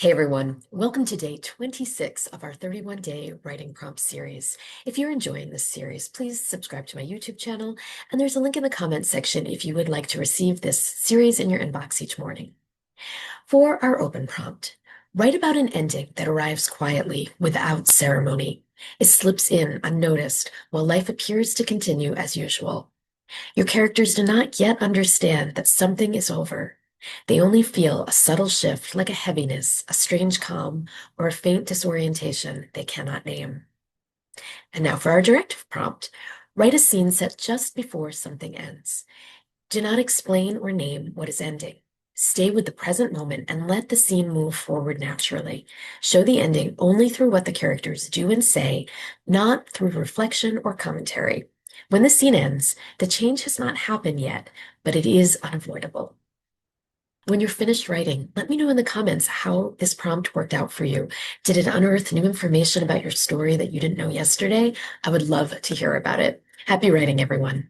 Hey everyone, welcome to day 26 of our 31-day writing prompt series. If you're enjoying this series, please subscribe to my YouTube channel, and there's a link in the comments section if you would like to receive this series in your inbox each morning. For our open prompt, write about an ending that arrives quietly without ceremony. It slips in unnoticed while life appears to continue as usual. Your characters do not yet understand that something is over. They only feel a subtle shift, like a heaviness, a strange calm, or a faint disorientation they cannot name. And now for our directive prompt. Write a scene set just before something ends. Do not explain or name what is ending. Stay with the present moment and let the scene move forward naturally. Show the ending only through what the characters do and say, not through reflection or commentary. When the scene ends, the change has not happened yet, but it is unavoidable. When you're finished writing, let me know in the comments how this prompt worked out for you. Did it unearth new information about your story that you didn't know yesterday? I would love to hear about it. Happy writing, everyone.